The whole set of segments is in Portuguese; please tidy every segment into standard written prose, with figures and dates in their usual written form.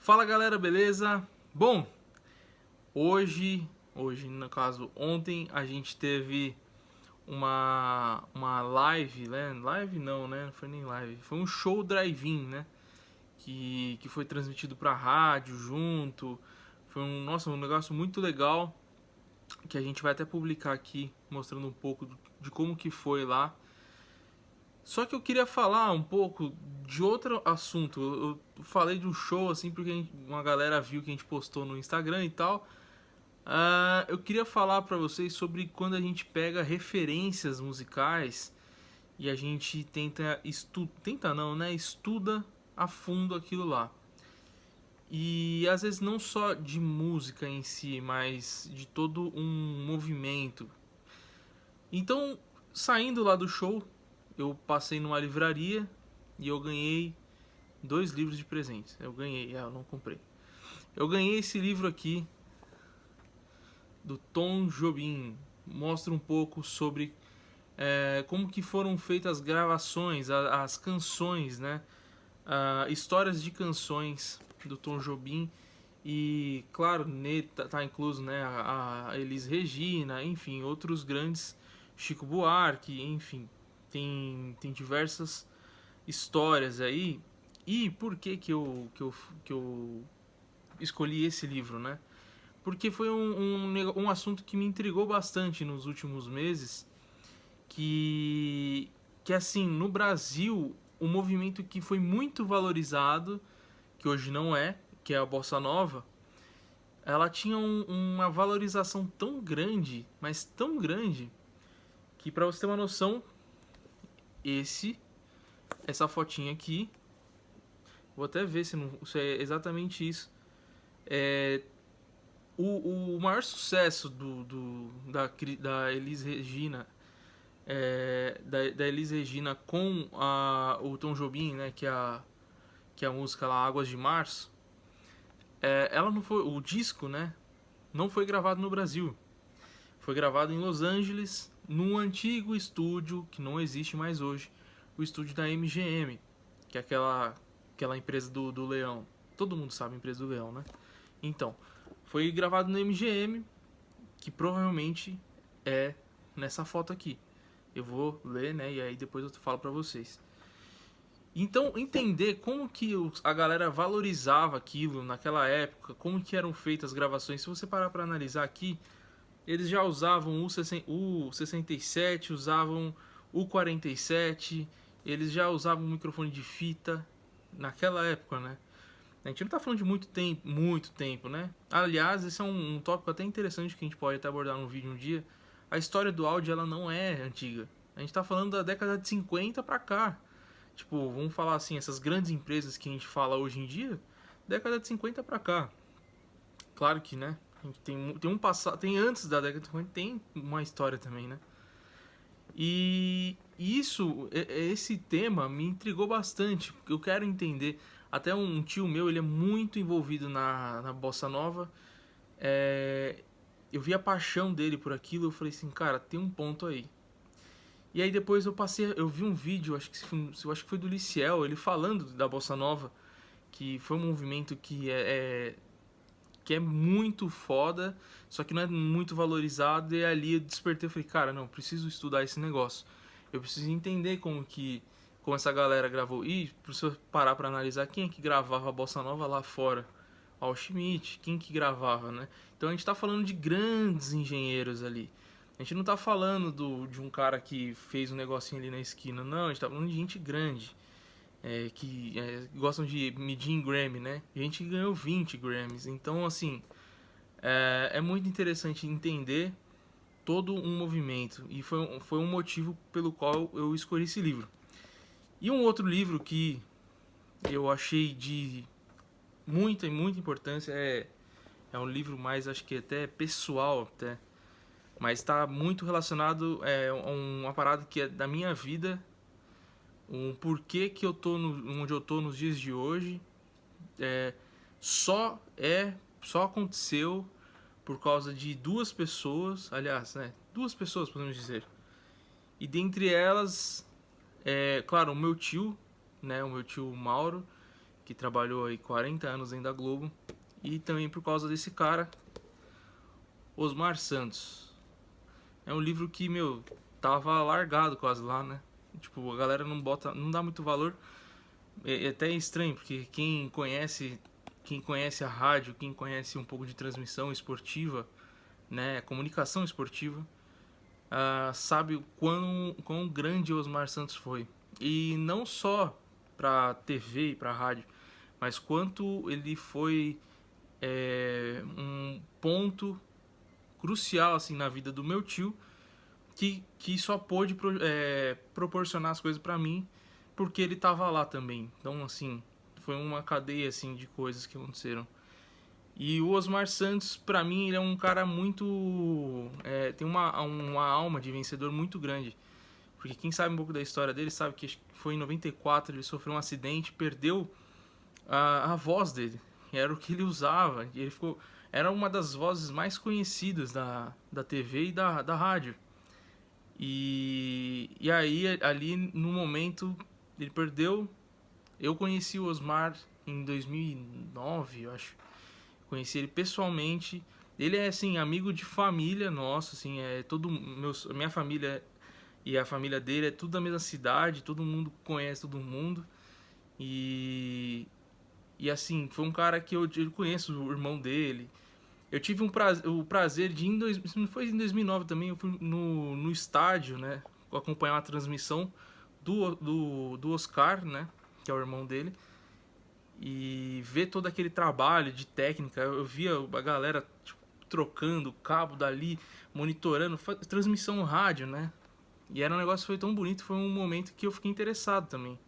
Fala galera, beleza? Bom, hoje no caso ontem a gente teve uma live, né? Live não, né? Não foi nem live, foi um show drive-in, né? Que foi transmitido pra rádio junto. Foi um negócio muito legal que a gente vai até publicar aqui mostrando um pouco de como que foi lá. Só que eu queria falar um pouco de outro assunto. Eu falei de um show assim porque uma galera viu que a gente postou no Instagram e tal. Eu queria falar pra vocês sobre quando a gente pega referências musicais e a gente tenta não, né? Estuda a fundo aquilo lá. E às vezes não só de música em si, mas de todo um movimento. Então, saindo lá do show, eu passei numa livraria e eu ganhei dois livros de presentes. Eu não comprei. Eu ganhei esse livro aqui do Tom Jobim. Mostra um pouco sobre como que foram feitas as gravações, as canções, né? Histórias de canções do Tom Jobim. E claro, nele tá incluso, né, a Elis Regina, enfim, outros grandes, Chico Buarque, enfim, tem diversas histórias aí. E por que eu escolhi esse livro, né? Porque foi um assunto que me intrigou bastante nos últimos meses, que assim, no Brasil, o movimento que foi muito valorizado, que hoje não é, que é a Bossa Nova, ela tinha uma valorização tão grande, mas tão grande, que pra você ter uma noção, esse essa fotinha aqui, vou até ver se é exatamente isso. É, o maior sucesso da Elis Regina, da Elis Regina com o Tom Jobim, né, que é a música lá Águas de Março, ela não foi, o disco, né, não foi gravado no Brasil. Foi gravado em Los Angeles, num antigo estúdio que não existe mais hoje, o estúdio da MGM, que é aquela empresa do Leão. Todo mundo sabe a empresa do Leão, né? Então, foi gravado no MGM, que provavelmente é nessa foto aqui. Eu vou ler, né? E aí depois eu falo pra vocês. Então, entender como que a galera valorizava aquilo naquela época, como que eram feitas as gravações. Se você parar pra analisar aqui, eles já usavam o 67, usavam o 47, eles já usavam um microfone de fita naquela época, né? A gente não tá falando de muito tempo, né? Aliás, esse é um tópico até interessante que a gente pode até abordar num vídeo um dia. A história do áudio, ela não é antiga. A gente tá falando da década de 50 pra cá. Tipo, vamos falar assim, essas grandes empresas que a gente fala hoje em dia, década de 50 pra cá. Claro que, né? A gente tem um passado, tem antes da década de 50, tem uma história também, né? E esse tema me intrigou bastante, porque eu quero entender. Até um tio meu, ele é muito envolvido na bossa nova. Eu vi a paixão dele por aquilo, eu falei assim, cara, tem um ponto aí. E aí depois eu vi um vídeo, eu acho que foi do Liciel, ele falando da bossa nova, que foi um movimento que é muito foda, só que não é muito valorizado, e ali eu despertei e falei, cara, não, preciso estudar esse negócio. Eu preciso entender como essa galera gravou. E se você parar pra analisar, quem é que gravava a bossa nova lá fora? Al Schmidt, quem que gravava, né? Então a gente tá falando de grandes engenheiros ali. A gente não tá falando de um cara que fez um negocinho ali na esquina, não, a gente tá falando de gente grande. Que gostam de medir em Grammy, né? E a gente ganhou 20 Grammys. Então, assim, é muito interessante entender todo um movimento. E foi um motivo pelo qual eu escolhi esse livro. E um outro livro que eu achei de muita importância é um livro mais, acho que até pessoal, até. Mas está muito relacionado a uma parada que é da minha vida, um porquê que eu tô onde eu tô nos dias de hoje. é, só aconteceu por causa de duas pessoas, aliás, né, duas pessoas podemos dizer. E dentre elas, claro, o meu tio, né, o meu tio Mauro, que trabalhou aí 40 anos dentro da Globo, e também por causa desse cara, Osmar Santos. É um livro que, meu, tava largado quase lá, né? Tipo, a galera não dá muito valor. É até estranho, porque quem conhece a rádio, quem conhece um pouco de transmissão esportiva, né, comunicação esportiva, sabe o quão grande o Osmar Santos foi. E não só para TV e para rádio, mas quanto ele foi um ponto crucial assim na vida do meu tio, que só pôde proporcionar as coisas para mim porque ele tava lá também. Então, assim, foi uma cadeia assim de coisas que aconteceram. E o Osmar Santos, pra mim, ele é um cara muito... tem uma alma de vencedor muito grande. Porque quem sabe um pouco da história dele sabe que foi em 94, ele sofreu um acidente, perdeu a voz dele. Era o que ele usava. E ele ficou... Era uma das vozes mais conhecidas da TV e da rádio. E aí, ali no momento, ele perdeu. Eu conheci o Osmar em 2009, eu acho. Conheci ele pessoalmente. Ele é, assim, amigo de família nosso, assim, minha família e a família dele é tudo da mesma cidade, todo mundo conhece todo mundo. E assim, foi um cara que eu conheço o irmão dele. Eu tive o prazer de, não foi em 2009 também, eu fui no estádio, né, acompanhar uma transmissão do Oscar, né, que é o irmão dele, e ver todo aquele trabalho de técnica. Eu via a galera tipo, trocando o cabo dali, monitorando, transmissão rádio, né, e era um negócio que foi tão bonito, foi um momento que eu fiquei interessado também.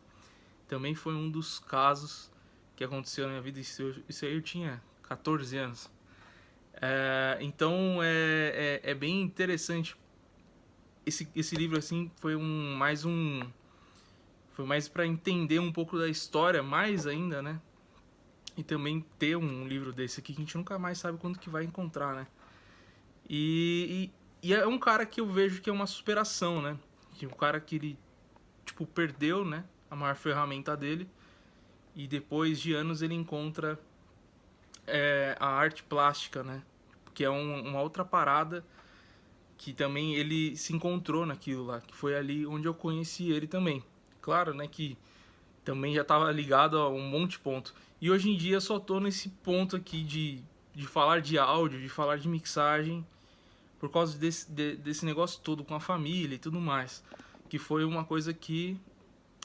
Também foi um dos casos que aconteceu na minha vida, isso aí eu tinha 14 anos. Então é bem interessante. Esse livro assim foi mais para entender um pouco da história mais ainda, né? E também ter um livro desse aqui que a gente nunca mais sabe quando que vai encontrar, né? E é um cara que eu vejo que é uma superação, né? Que um cara que ele tipo perdeu, né? A maior ferramenta dele, e depois de anos ele encontra a arte plástica, né? Que é uma outra parada que também ele se encontrou naquilo lá, que foi ali onde eu conheci ele também. Claro, né, que também já estava ligado a um monte de ponto. E hoje em dia eu só tô nesse ponto aqui de falar de áudio, de falar de mixagem, por causa desse negócio todo com a família e tudo mais. Que foi uma coisa que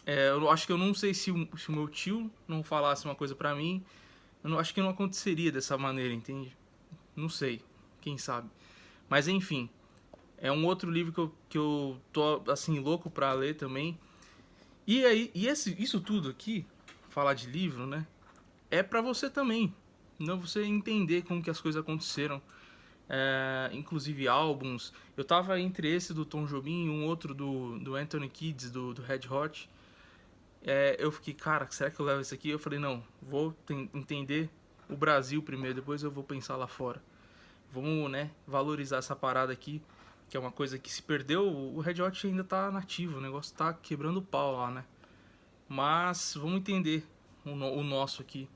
eu acho que eu não sei se o meu tio não falasse uma coisa pra mim, eu acho que não aconteceria dessa maneira, entende? Não sei, quem sabe. Mas enfim, é um outro livro que eu tô assim louco pra ler também. E aí, isso tudo aqui, falar de livro, né? É pra você também. Não você entender como que as coisas aconteceram. Inclusive álbuns. Eu tava entre esse do Tom Jobim e um outro do Anthony Kiedis, do Red Hot. Eu fiquei, cara, será que eu levo esse aqui? Eu falei, não, vou entender o Brasil primeiro, depois eu vou pensar lá fora. Vamos, né, valorizar essa parada aqui, que é uma coisa que se perdeu. O Red Hot ainda tá nativo, o negócio tá quebrando o pau lá, né? Mas vamos entender o nosso aqui.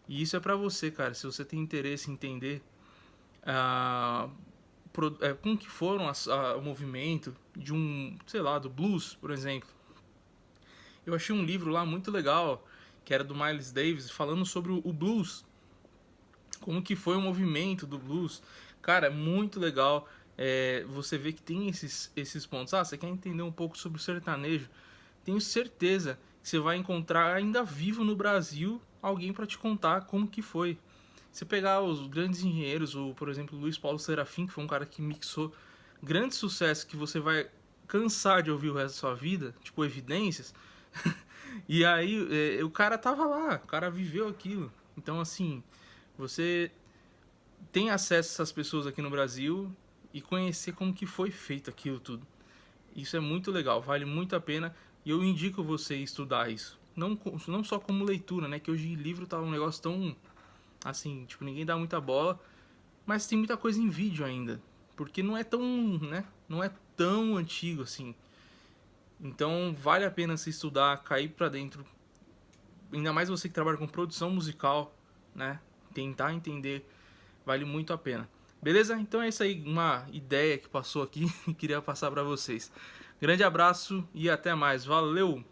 E isso é pra você, cara, se você tem interesse em entender como que foram o movimento de sei lá, do blues, por exemplo. Eu achei um livro lá muito legal, que era do Miles Davis, falando sobre o blues. Como que foi o movimento do blues. Cara, é muito legal. Você vê que tem esses pontos. Você quer entender um pouco sobre o sertanejo? Tenho certeza que você vai encontrar ainda vivo no Brasil alguém para te contar como que foi. Você pegar os grandes engenheiros, por exemplo, Luiz Paulo Serafim, que foi um cara que mixou grandes sucessos que você vai cansar de ouvir o resto da sua vida, tipo Evidências. E aí o cara tava lá, o cara viveu aquilo. Então assim, você tem acesso a essas pessoas aqui no Brasil e conhecer como que foi feito aquilo tudo. Isso é muito legal, vale muito a pena e eu indico você estudar isso. Não só como leitura, né? Que hoje livro tá um negócio tão assim, tipo, ninguém dá muita bola, mas tem muita coisa em vídeo ainda, porque não é tão, né? Não é tão antigo assim. Então vale a pena se estudar, cair pra dentro ainda mais você que trabalha com produção musical, né? Tentar entender vale muito a pena. Beleza? Então é isso aí, uma ideia que passou aqui e queria passar para vocês. Grande abraço e até mais. Valeu!